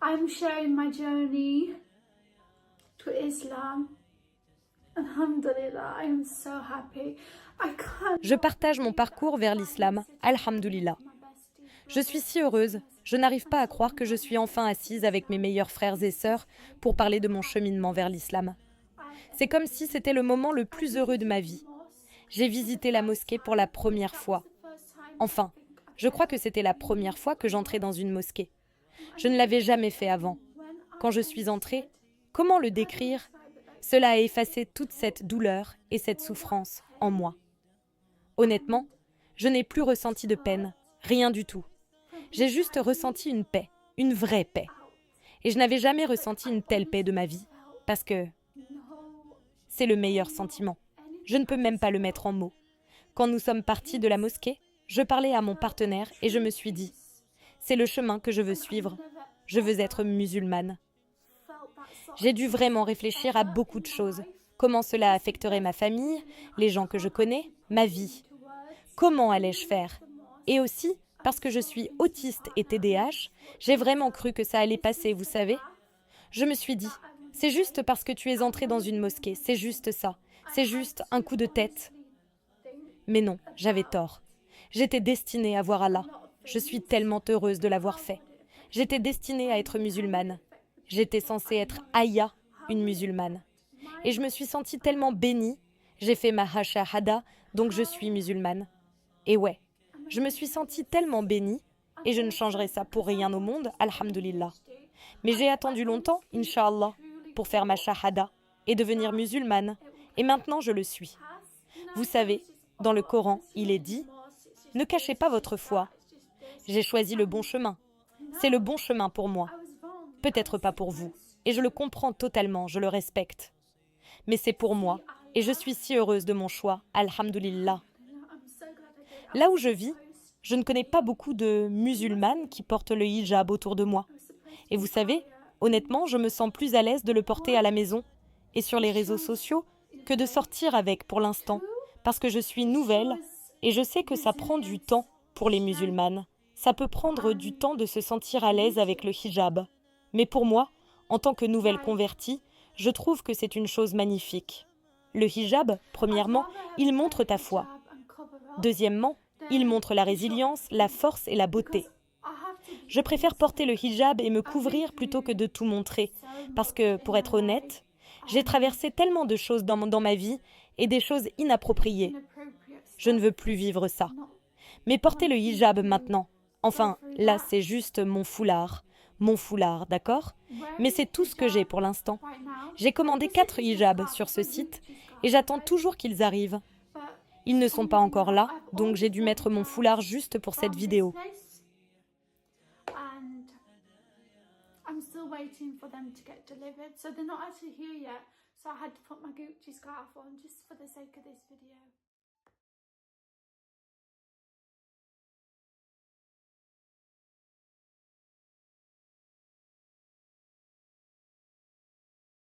I'm sharing my journey to Islam. Alhamdulillah, I am so happy. Je partage mon parcours vers l'islam, alhamdulillah. Je suis si heureuse, je n'arrive pas à croire que je suis enfin assise avec mes meilleurs frères et sœurs pour parler de mon cheminement vers l'islam. C'est comme si c'était le moment le plus heureux de ma vie. J'ai visité la mosquée pour la première fois. Enfin, je crois que c'était la première fois que j'entrais dans une mosquée. Je ne l'avais jamais fait avant. Quand je suis entrée, comment le décrire? Cela a effacé toute cette douleur et cette souffrance en moi. Honnêtement, je n'ai plus ressenti de peine, rien du tout. J'ai juste ressenti une paix, une vraie paix. Et je n'avais jamais ressenti une telle paix de ma vie, parce que c'est le meilleur sentiment. Je ne peux même pas le mettre en mots. Quand nous sommes partis de la mosquée, je parlais à mon partenaire et je me suis dit, c'est le chemin que je veux suivre. Je veux être musulmane. J'ai dû vraiment réfléchir à beaucoup de choses. Comment cela affecterait ma famille, les gens que je connais, ma vie. Comment allais-je faire? Et aussi, parce que je suis autiste et TDAH, j'ai vraiment cru que ça allait passer, vous savez. Je me suis dit, c'est juste parce que tu es entré dans une mosquée, c'est juste ça. C'est juste un coup de tête. Mais non, j'avais tort. J'étais destinée à voir Allah. Je suis tellement heureuse de l'avoir fait. J'étais destinée à être musulmane. J'étais censée être Aya, une musulmane. Et je me suis sentie tellement bénie. J'ai fait ma shahada, donc je suis musulmane. Et ouais, je me suis sentie tellement bénie, et je ne changerai ça pour rien au monde, alhamdulillah. Mais j'ai attendu longtemps, Inch'Allah, pour faire ma shahada et devenir musulmane. Et maintenant je le suis. Vous savez, dans le Coran, il est dit « Ne cachez pas votre foi ». J'ai choisi le bon chemin. C'est le bon chemin pour moi. Peut-être pas pour vous. Et je le comprends totalement, je le respecte. Mais c'est pour moi. Et je suis si heureuse de mon choix, alhamdulillah. Là où je vis, je ne connais pas beaucoup de musulmanes qui portent le hijab autour de moi. Et vous savez, honnêtement, je me sens plus à l'aise de le porter à la maison et sur les réseaux sociaux que de sortir avec pour l'instant, parce que je suis nouvelle et je sais que ça prend du temps pour les musulmanes. Ça peut prendre du temps de se sentir à l'aise avec le hijab. Mais pour moi, en tant que nouvelle convertie, je trouve que c'est une chose magnifique. Le hijab, premièrement, il montre ta foi. Deuxièmement, il montre la résilience, la force et la beauté. Je préfère porter le hijab et me couvrir plutôt que de tout montrer. Parce que, pour être honnête, j'ai traversé tellement de choses dans ma vie et des choses inappropriées. Je ne veux plus vivre ça. Mais porter le hijab maintenant, enfin, là c'est juste mon foulard, d'accord? Mais c'est tout ce que j'ai pour l'instant. J'ai commandé 4 hijabs sur ce site et j'attends toujours qu'ils arrivent. Ils ne sont pas encore là, donc j'ai dû mettre mon foulard juste pour cette vidéo. I'm still waiting for them to get delivered, so they're not actually here yet, so I had to put my Gucci scarf on just for the sake of this video.